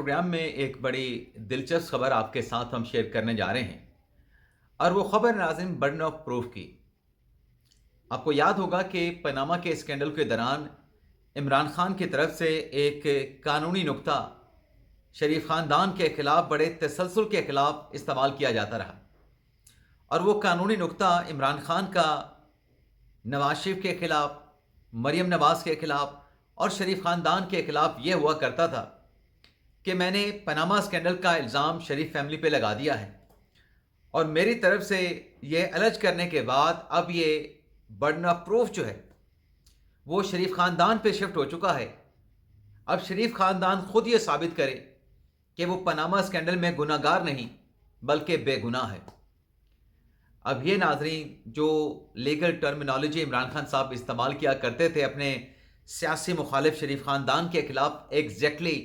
Programme में एक बड़ी दिलचस्प खबर आपके साथ हम शेयर करने जा रहे हैं और वो खबर नाज़रीन बर्डन ऑफ प्रूफ की। आपको याद होगा कि पनामा के स्कैंडल के दौरान इमरान खान की तरफ से एक कानूनी नुक्ता शरीफ ख़ानदान के ख़िलाफ़ बड़े तसलसल के ख़िलाफ़ इस्तेमाल किया जाता रहा और वो कानूनी नुक्ता इमरान खान का नवाज शरीफ के ख़िलाफ़, मरीम नवाज़ के ख़िलाफ़ और शरीफ ख़ानदान के ख़िलाफ़ ये हुआ करता था कि मैंने पनामा स्कैंडल का इल्ज़ाम शरीफ फैमिली पे लगा दिया है और मेरी तरफ से ये अलर्ज करने के बाद अब ये बर्डन ऑफ प्रूफ जो है वो शरीफ ख़ानदान पे शिफ्ट हो चुका है। अब शरीफ ख़ानदान खुद ये साबित करे कि वो पनामा स्कैंडल में गुनाहगार नहीं बल्कि बेगुनाह है। अब ये नाजरीन जो लीगल टर्मिनोलॉजी इमरान खान साहब इस्तेमाल किया करते थे अपने सियासी मुखालिफ शरीफ ख़ानदान के ख़िलाफ़, एग्जैक्टली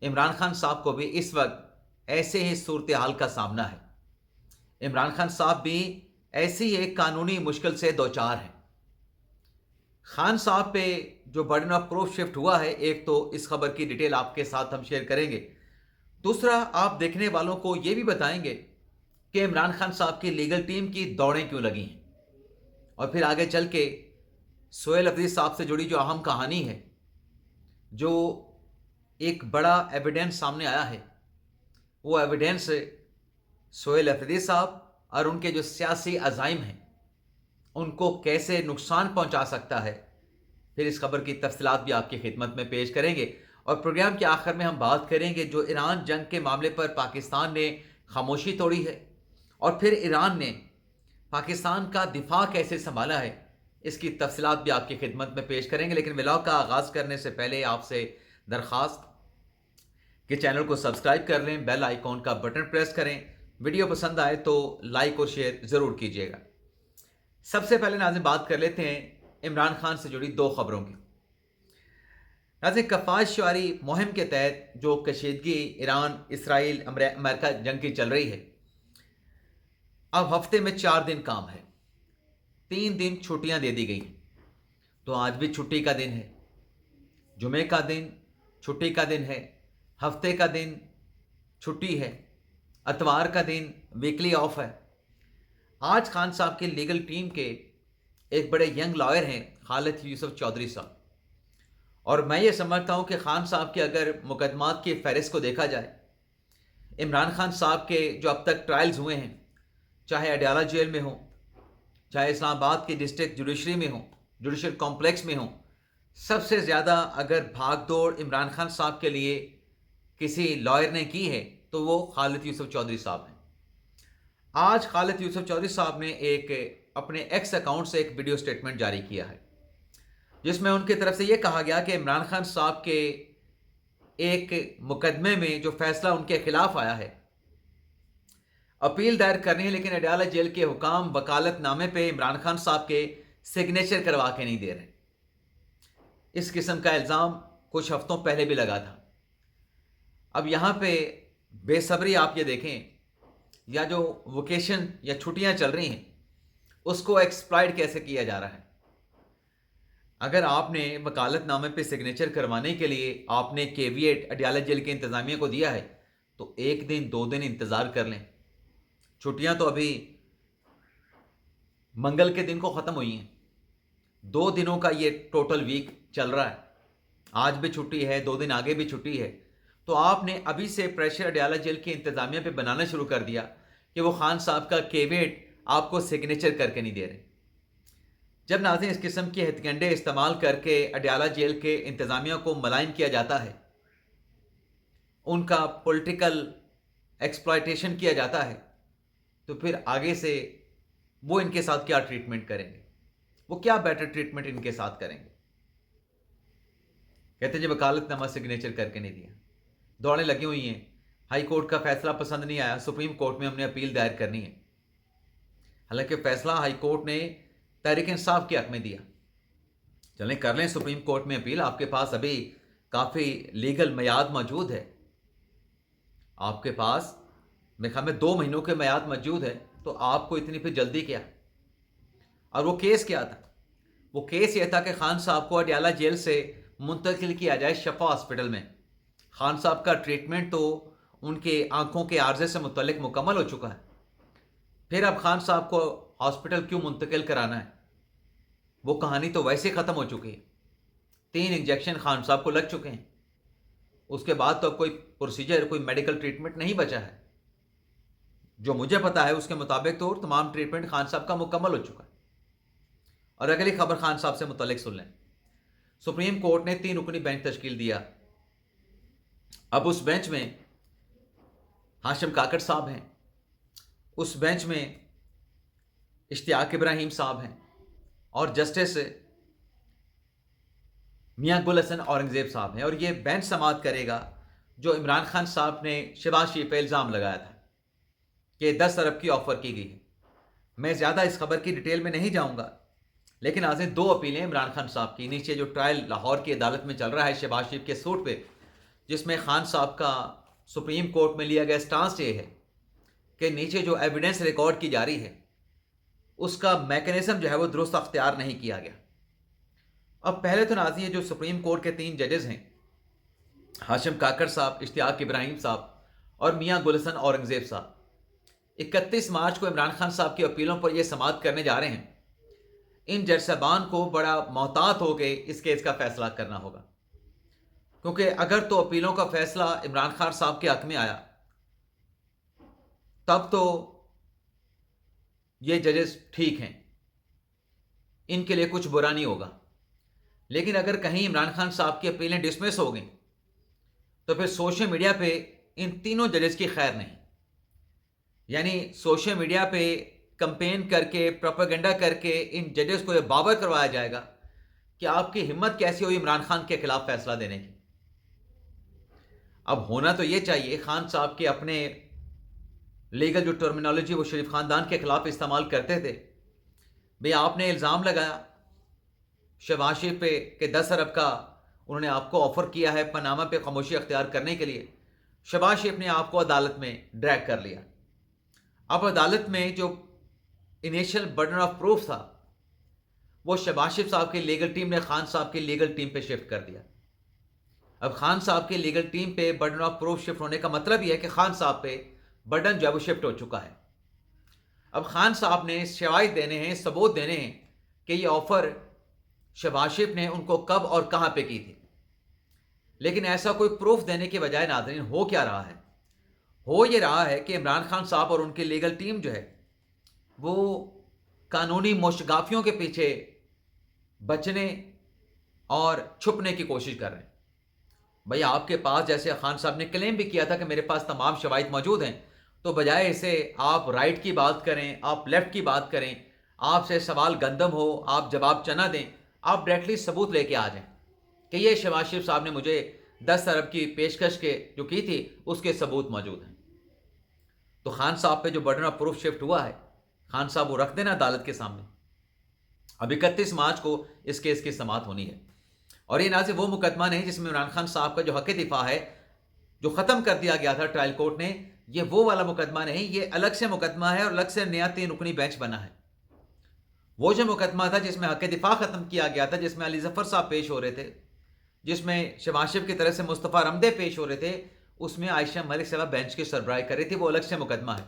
इमरान खान साहब को भी इस वक्त ऐसे ही सूरत हाल का सामना है। इमरान खान साहब भी ऐसी ही एक कानूनी मुश्किल से दो चार हैं। खान साहब पे जो बर्डन ऑफ प्रूफ शिफ्ट हुआ है, एक तो इस खबर की डिटेल आपके साथ हम शेयर करेंगे, दूसरा आप देखने वालों को ये भी बताएंगे कि इमरान खान साहब की लीगल टीम की दौड़ें क्यों लगी हैं और फिर आगे चल के सोहेल अफरीदी साहब से जुड़ी जो अहम कहानी है, जो एक बड़ा एविडेंस सामने आया है, वो एविडेंस सोहेल अफरीदी साहब और उनके जो सियासी अज़ाइम हैं उनको कैसे नुकसान पहुंचा सकता है। फिर इस खबर की तफसीलात भी आपकी खिदमत में पेश करेंगे और प्रोग्राम के आखिर में हम बात करेंगे जो ईरान जंग के मामले पर पाकिस्तान ने खामोशी तोड़ी है और फिर ईरान ने पाकिस्तान का दिफा कैसे संभाला है, इसकी तफसीलात भी आपकी खिदमत में पेश करेंगे। लेकिन व्लॉग का आगाज़ करने से पहले आपसे दरख्वास्त कि चैनल को सब्सक्राइब कर लें, बेल आइकॉन का बटन प्रेस करें, वीडियो पसंद आए तो लाइक और शेयर ज़रूर कीजिएगा। सबसे पहले नाज़रीन बात कर लेते हैं इमरान खान से जुड़ी दो खबरों की। नाज़रीन, कफ़ाश शुआरी मुहिम के तहत जो कशीदगी ईरान, इसराइल, अमेरिका जंग की चल रही है, अब हफ्ते में 4 दिन काम है, 3 दिन छुट्टियां दे दी गई हैं। तो आज भी छुट्टी का दिन है, जुमे का दिन छुट्टी का दिन है, हफ्ते का दिन छुट्टी है, अतवार का दिन वीकली ऑफ है। आज खान साहब की लीगल टीम के एक बड़े यंग लॉयर हैं खालिद यूसुफ चौधरी साहब, और मैं ये समझता हूँ कि खान साहब के अगर मुकदमात की फहरिस्त को देखा जाए, इमरान खान साहब के जो अब तक ट्रायल्स हुए हैं, चाहे अडयाला जेल में हो, चाहे इस्लामाबाद की डिस्ट्रिक्ट जुडिशरी में हो, जुडिशल कॉम्प्लेक्स में हो, सबसे ज़्यादा अगर भाग दौड़ इमरान खान साहब के लिए किसी लॉयर ने की है तो वो खालिद यूसुफ चौधरी साहब हैं। आज खालिद यूसुफ चौधरी साहब ने एक अपने एक्स अकाउंट से एक वीडियो स्टेटमेंट जारी किया है जिसमें उनकी तरफ से ये कहा गया कि इमरान खान साहब के एक मुकदमे में जो फैसला उनके खिलाफ आया है, अपील दायर करनी है, लेकिन अडयाला जेल के हुकाम वकालतनामे पे इमरान खान साहब के सिग्नेचर करवा के नहीं दे रहे। इस किस्म का इल्ज़ाम कुछ हफ्तों पहले भी लगा था। अब यहाँ पे बेसब्री आप ये देखें, या जो वोकेशन या छुट्टियाँ चल रही हैं उसको एक्सप्लॉइट कैसे किया जा रहा है। अगर आपने वकालतनामे पे सिग्नेचर करवाने के लिए आपने केविएट अडयाला जेल के इंतज़ामिया को दिया है तो 1 दिन 2 दिन इंतज़ार कर लें। छुट्टियाँ तो अभी मंगल के दिन को ख़त्म हुई हैं, 2 दिनों का ये टोटल वीक चल रहा है। आज भी छुट्टी है, 2 दिन आगे भी छुट्टी है, तो आपने अभी से प्रेशर अडयाला जेल के इंतज़ामिया पे बनाना शुरू कर दिया कि वो खान साहब का केविएट आपको सिग्नेचर करके नहीं दे रहे। जब नाज़रीन इस किस्म की हथकंडे इस्तेमाल करके अडयाला जेल के इंतज़ामिया को मलाइन किया जाता है, उनका पॉलिटिकल एक्सप्लॉयटेशन किया जाता है, तो फिर आगे से वो इनके साथ क्या ट्रीटमेंट करेंगे, वो क्या बेटर ट्रीटमेंट इनके साथ करेंगे। कहते हैं जी वकालतनामा सिग्नेचर करके नहीं दिया, दौड़ें लगी हुई हैं, हाई कोर्ट का फैसला पसंद नहीं आया, सुप्रीम कोर्ट में हमने अपील दायर करनी है। हालांकि फैसला हाई कोर्ट ने तहरीक इंसाफ के हक में दिया, चलें कर लें सुप्रीम कोर्ट में अपील, आपके पास अभी काफ़ी लीगल मियाद मौजूद है, आपके पास मेरे ख्याल में 2 महीनों के मियाद मौजूद है, तो आपको इतनी फिर जल्दी क्या। और वो केस क्या था? वो केस ये था कि खान साहब को अडयाला जेल से मुंतकिल किया जाए शफा हॉस्पिटल में, खान साहब का ट्रीटमेंट तो उनके आंखों के आर्जे से मुतल्लिक मुकम्मल हो चुका है, फिर अब खान साहब को हॉस्पिटल क्यों मुंतकिल कराना है? वो कहानी तो वैसे ख़त्म हो चुकी है। 3 इंजेक्शन खान साहब को लग चुके हैं, उसके बाद तो अब कोई प्रोसीजर, कोई मेडिकल ट्रीटमेंट नहीं बचा है। जो मुझे पता है उसके मुताबिक तो तमाम ट्रीटमेंट खान साहब का मुकम्मल हो चुका है। और अगली खबर खान साहब से मुतल्लिक सुन लें। सुप्रीम कोर्ट ने 3 रुकनी बेंच तश्कील दिया। अब उस बेंच में हाशिम काकड़ साहब हैं, उस बेंच में इश्तियाक इब्राहिम साहब हैं और जस्टिस मियां गुल हसन औरंगजेब साहब हैं। और ये बेंच समाअत करेगा जो इमरान खान साहब ने शहबाज शरीफ पर इल्ज़ाम लगाया था कि 10 अरब की ऑफ़र की गई है। मैं ज़्यादा इस खबर की डिटेल में नहीं जाऊंगा, लेकिन आज 2 अपीलें इमरान खान साहब की। नीचे जो ट्रायल लाहौर की अदालत में चल रहा है शहबाज शरीफ के सूट पे, जिसमें खान साहब का सुप्रीम कोर्ट में लिया गया स्टांस ये है कि नीचे जो एविडेंस रिकॉर्ड की जा रही है उसका मैकेनिज्म जो है वो दुरुस्त अख्तियार नहीं किया गया। अब पहले तो नाज़रीन, जो सुप्रीम कोर्ट के 3 जजेस हैं, हाशिम काकड़ साहब, इश्तियाक इब्राहिम साहब और मियां गुल हसन औरंगजेब साहब, 31 मार्च को इमरान खान साहब की अपीलों पर यह समाअत करने जा रहे हैं। इन जज साहबान को बड़ा मोहतात होकर इस केस का फैसला करना होगा, क्योंकि अगर तो अपीलों का फैसला इमरान खान साहब के हक में आया तब तो ये जजेस ठीक हैं, इनके लिए कुछ बुरा नहीं होगा। लेकिन अगर कहीं इमरान खान साहब की अपीलें डिसमिस हो गई तो फिर सोशल मीडिया पे इन तीनों जजेस की खैर नहीं। यानी सोशल मीडिया पे कंपेन करके, प्रोपेगेंडा करके इन जजेस को यह बावर करवाया जाएगा कि आपकी हिम्मत कैसी हुई इमरान खान के खिलाफ फैसला देने की। अब होना तो यह चाहिए, खान साहब के अपने लीगल जो टर्मिनोलॉजी वो शरीफ खानदान के खिलाफ इस्तेमाल करते थे। भाई आपने इल्ज़ाम लगाया शहबाज शरीफ पे कि 10 अरब का उन्होंने आपको ऑफर किया है पनामा पे खामोशी अख्तियार करने के लिए। शहबाज शरीफ ने आपको अदालत में ड्रैग कर लिया। अब अदालत में जो इनिशियल बर्डन ऑफ प्रूफ था वो शहबाज शरीफ साहब की लीगल टीम ने खान साहब की लीगल टीम पे शिफ्ट कर दिया। अब खान साहब की लीगल टीम पे बर्डन ऑफ प्रूफ शिफ्ट होने का मतलब यह है कि खान साहब पे बर्डन जो है वो शिफ्ट हो चुका है। अब खान साहब ने शवाहिद देने हैं, सबूत देने हैं कि ये ऑफर शहबाज शरीफ ने उनको कब और कहां पे की थी। लेकिन ऐसा कोई प्रूफ देने के बजाय नाज़रीन हो क्या रहा है? हो ये रहा है कि इमरान खान साहब और उनकी लीगल टीम जो है वो कानूनी मुश्तगाफियों के पीछे बचने और छुपने की कोशिश कर रहे हैं। भाई आपके पास, जैसे खान साहब ने क्लेम भी किया था कि मेरे पास तमाम शवाहिद मौजूद हैं, तो बजाय इसे आप राइट की बात करें, आप लेफ्ट की बात करें, आपसे सवाल गंदम हो, आप जवाब चना दें, आप डायरेक्टली सबूत लेके आ जाएं कि ये शहबाज शरीफ साहब ने मुझे 10 अरब की पेशकश के जो की थी उसके सबूत मौजूद हैं। तो खान साहब पे जो बर्डन ऑफ प्रूफ शिफ्ट हुआ है, खान साहब वो रख देना अदालत के सामने। अब 31 मार्च को इस केस की समाअत होनी है। और ये ना सिर्फ वो मुकदमा नहीं जिसमें इमरान खान साहब का जो हक दिफा है जो ख़त्म कर दिया गया था ट्रायल कोर्ट ने, ये वो वाला मुकदमा नहीं, ये अलग से मुकदमा है और अलग से नया 3 रुकनी बेंच बना है। वो जो मुकदमा था जिसमें हक दिफा ख़त्म किया गया था, जिसमें अली जफ़र साहब पेश हो रहे थे, जिसमें शहबाज शरीफ की तरफ से मुस्तफ़ा रमदे पेश हो रहे थे, उसमें आयशा मलिक साहब बेंच की सरबराही कर रही थी। वो अलग से मुकदमा है,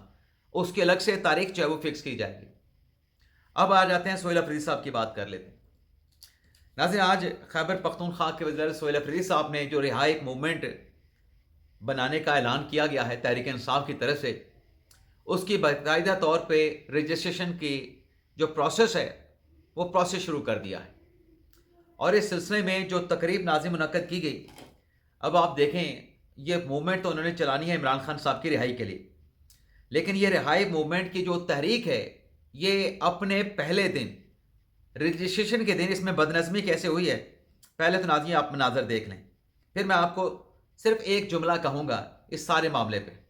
उसकी अलग से तारीख जो है वो फिक्स की जाएगी। अब आ जाते हैं सोहेल अफरीदी साहब की बात कर लेते हैं। नाज़रीन, आज खैबर पख्तूनख्वा के वज़ीर सोहेल अफरीदी साहब ने जो रिहाई मूवमेंट बनाने का ऐलान किया गया है तहरीक इंसाफ की तरफ से, उसकी बाकायदा तौर पे रजिस्ट्रेशन की जो प्रोसेस है वो प्रोसेस शुरू कर दिया है। और इस सिलसिले में जो तकरीब नाज़रीन मुनक्कद की गई, अब आप देखें, ये मूवमेंट तो उन्होंने चलानी है इमरान खान साहब की रिहाई के लिए, लेकिन ये रिहाई मूवमेंट की जो तहरीक है ये अपने पहले दिन रजिस्ट्रेशन के दिन इसमें बदनज़मी कैसे हुई है, पहले तो नाज़रीन आप मनाज़र देख लें, फिर मैं आपको सिर्फ एक जुमला कहूँगा इस सारे मामले पे।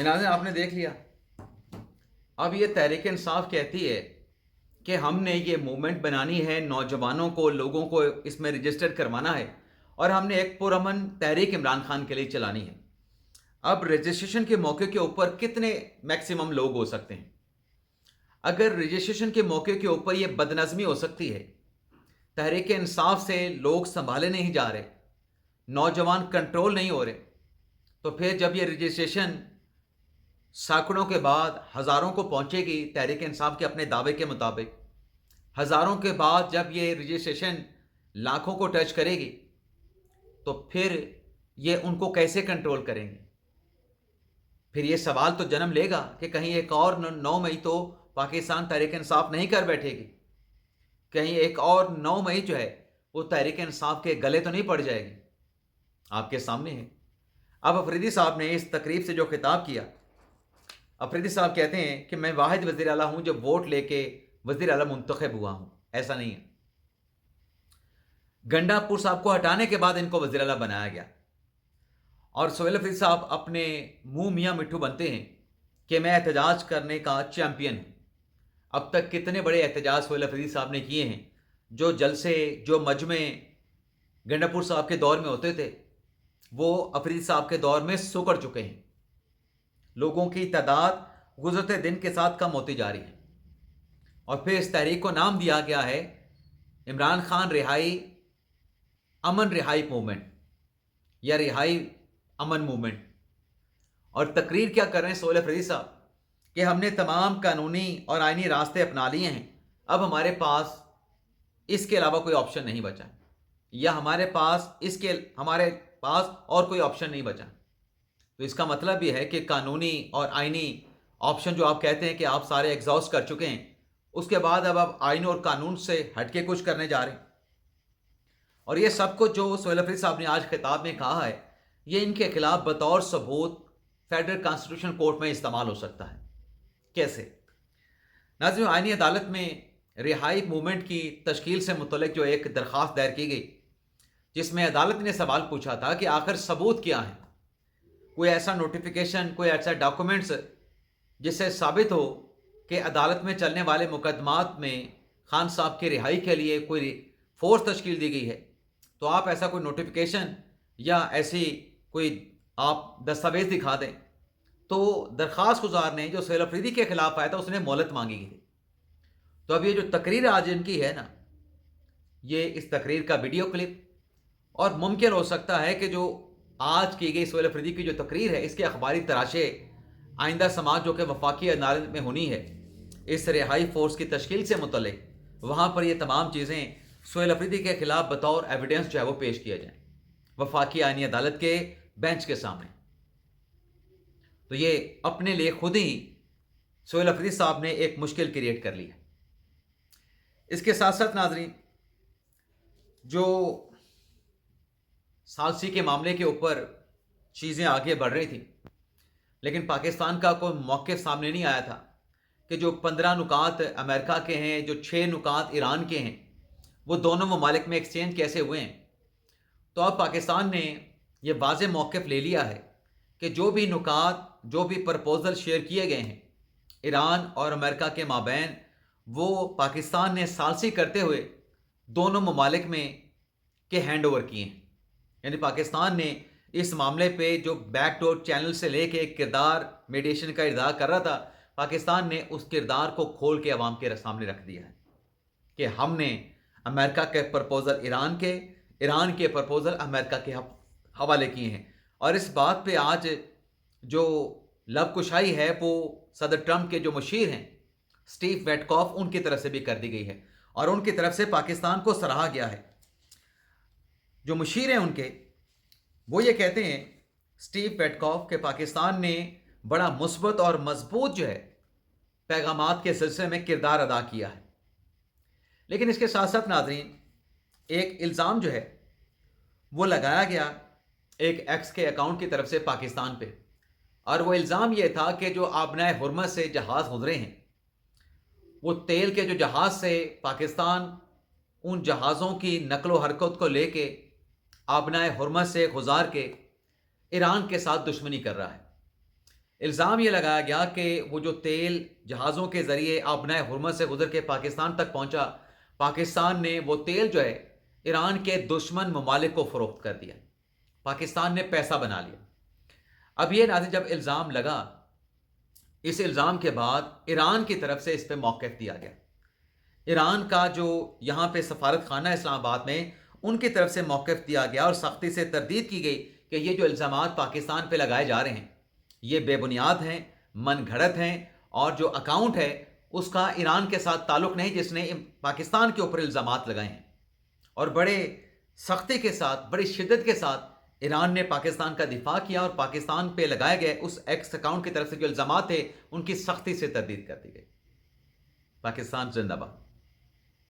नाज़रीन आपने देख लिया, अब ये तहरीक इंसाफ कहती है कि हमने ये मूवमेंट बनानी है, नौजवानों को, लोगों को इसमें रजिस्टर करवाना है और हमने एक पुरअमन तहरीक इमरान खान के लिए चलानी है। अब रजिस्ट्रेशन के मौके के ऊपर कितने मैक्सिमम लोग हो सकते हैं? अगर रजिस्ट्रेशन के मौके के ऊपर ये बदनज़मी हो सकती है, तहरीक इंसाफ से लोग संभाले नहीं जा रहे, नौजवान कंट्रोल नहीं हो रहे, तो फिर जब ये रजिस्ट्रेशन सैकड़ों के बाद हज़ारों को पहुंचेगी तहरीक इंसाफ के अपने दावे के मुताबिक, हज़ारों के बाद जब ये रजिस्ट्रेशन लाखों को टच करेगी, तो फिर ये उनको कैसे कंट्रोल करेंगे? फिर ये सवाल तो जन्म लेगा कि कहीं एक और 9 मई तो पाकिस्तान तहरीक इंसाफ नहीं कर बैठेगी, कहीं एक और 9 मई जो है वो तहरीक इंसाफ के गले तो नहीं पड़ जाएगी। आपके सामने है। अब अफरीदी साहब ने इस तकरीब से जो खिताब किया, अफरीदी साहब कहते हैं कि मैं वाहिद वज़ीर आला हूँ जो वोट लेके वज़ीर आला मुंतखब हुआ हूँ। ऐसा नहीं है। गंडापुर साहब को हटाने के बाद इनको वज़ीर आला बनाया गया और सोहेल अफरीदी साहब अपने मुंह मियाँ मिट्ठू बनते हैं कि मैं एहतजाज करने का चैम्पियन हूँ। अब तक कितने बड़े एहतजाज सोहेल अफरीदी साहब ने किए हैं, जो जलसे, जो मजमे गंडापुर साहब के दौर में होते थे, वो अफरीदी साहब के दौर में सुकड़ चुके हैं। लोगों की तादाद गुजरते दिन के साथ कम होती जा रही है और फिर इस तहरीक को नाम दिया गया है इमरान खान रिहाई अमन रिहाई मूवमेंट या रिहाई अमन मूवमेंट। और तकरीर क्या कर रहे हैं सोहेल अफरीदी साहब कि हमने तमाम कानूनी और आईनी रास्ते अपना लिए हैं, अब हमारे पास इसके अलावा कोई ऑप्शन नहीं बचा, या हमारे पास और कोई ऑप्शन नहीं बचा। तो इसका मतलब ये है कि कानूनी और आईनी ऑप्शन जो आप कहते हैं कि आप सारे एग्जॉस्ट कर चुके हैं, उसके बाद अब आप आईन और कानून से हटके कुछ करने जा रहे हैं। और ये सब कुछ जो सोहेल अफरीदी साहब ने आज खिताब में कहा है, ये इनके खिलाफ बतौर सबूत फेडरल कॉन्स्टिट्यूशन कोर्ट में इस्तेमाल हो सकता है। कैसे? नाज़रीन, आईनी अदालत में रिहाई मूवमेंट की तश्कील से मुतल्लिक जो एक दरख्वास्त दायर की गई, जिसमें अदालत ने सवाल पूछा था कि आखिर सबूत क्या है, कोई ऐसा नोटिफिकेशन, कोई ऐसा डॉक्यूमेंट्स जिससे साबित हो कि अदालत में चलने वाले मुकदमात में खान साहब की रिहाई के लिए कोई फोर्स तश्कील दी गई है। तो आप ऐसा कोई नोटिफिकेशन या ऐसी कोई आप दस्तावेज दिखा दें। तो दरख्वास्त गुजार ने जो सोहेल अफरीदी के खिलाफ आया था, उसने मोहलत मांगी थी। तो अब ये जो तकरीर आज इनकी है ना, ये इस तकरीर का वीडियो क्लिप, और मुमकिन हो सकता है कि जो आज की गई सोहेल अफरीदी की जो तकरीर है, इसके अखबारी तराशे आइंदा समाज जो कि वफाकी अदालत में होनी है इस रिहाई फोर्स की तश्कील से मुतल्लिक, वहाँ पर ये तमाम चीज़ें सोहेल अफरीदी के खिलाफ बतौर एविडेंस जो है वो पेश किया जाए वफाकी आईनी अदालत के बेंच के सामने। तो ये अपने लिए खुद ही सोहेल अफरीदी साहब ने एक मुश्किल क्रिएट कर ली है। इसके साथ साथ नाजरीन, जो सालसी के मामले के ऊपर चीज़ें आगे बढ़ रही थी, लेकिन पाकिस्तान का कोई मौक़िफ़ सामने नहीं आया था कि जो 15 नुकात अमेरिका के हैं, जो 6 नुकात ईरान के हैं, वो दोनों ममालिक में एक्सचेंज कैसे हुए हैं। तो अब पाकिस्तान ने यह वाज़ेह मौक़िफ़ ले लिया है कि जो भी नुकात, जो भी प्रपोज़ल शेयर किए गए हैं ईरान और अमेरिका के माबैन, वो पाकिस्तान ने सालसी करते हुए दोनों ममालिक में के हैंड ओवर किए हैं। यानी पाकिस्तान ने इस मामले पे जो बैकडोर चैनल से लेके एक किरदार मीडिएशन का इरदा कर रहा था, पाकिस्तान ने उस किरदार को खोल के अवाम के सामने रख दिया है कि हमने अमेरिका के प्रपोज़ल ईरान के प्रपोज़ल अमेरिका के हवाले किए हैं। और इस बात पे आज जो लबकुशाई है वो सदर ट्रंप के जो मुशीर हैं स्टीव वेटकॉफ, उनकी तरफ से भी कर दी गई है और उनकी तरफ से पाकिस्तान को सराहा गया है। जो मुशीर हैं उनके, वो ये कहते हैं स्टीव वेटकॉफ के पाकिस्तान ने बड़ा मुस्बत और मजबूत जो है पैगामात के सिलसिले में किरदार अदा किया है। लेकिन इसके साथ साथ नाजरीन, एक इल्ज़ाम जो है वो लगाया गया एक एक्स के अकाउंट की तरफ से पाकिस्तान पे, और वो इल्ज़ाम ये था कि जो आबनाए हुर्मत से जहाज़ गुजरे हैं, वो तेल के जो जहाज़ से पाकिस्तान उन जहाज़ों की नकलो हरकत को लेके आबनाए हुर्मत से गुजार के ईरान के साथ दुश्मनी कर रहा है। इल्ज़ाम ये लगाया गया कि वो जो तेल जहाज़ों के ज़रिए आबनाए हुर्मज़ से गुज़र के पाकिस्तान तक पहुँचा, पाकिस्तान ने वो तेल जो है ईरान के दुश्मन ममालिक को फ़रोख्त कर दिया। पाकिस्तान ने पैसा बना लिया। अब ये नाज़रीन जब इल्ज़ाम लगा, इस इल्ज़ाम के बाद ईरान की तरफ से इस पे मौक़िफ़ दिया गया। ईरान का जो यहाँ पे सफ़ारत खाना इस्लामाबाद में, उनकी तरफ से मौक़िफ़ दिया गया और सख्ती से तरदीद की गई कि ये जो इल्ज़ामात पाकिस्तान पे लगाए जा रहे हैं, ये बेबुनियाद हैं, मनगढ़ंत हैं और जो अकाउंट है उसका ईरान के साथ ताल्लुक़ नहीं जिसने पाकिस्तान के ऊपर इल्ज़ामात लगाए हैं। और बड़े सख्ती के साथ, बड़ी शिद्दत के साथ ईरान ने पाकिस्तान का दिफा किया और पाकिस्तान पे लगाए गए उस एक्स अकाउंट की तरफ से जो इल्ज़ामात थे, उनकी सख्ती से तरदीद कर दी गई। पाकिस्तान जिंदाबाद।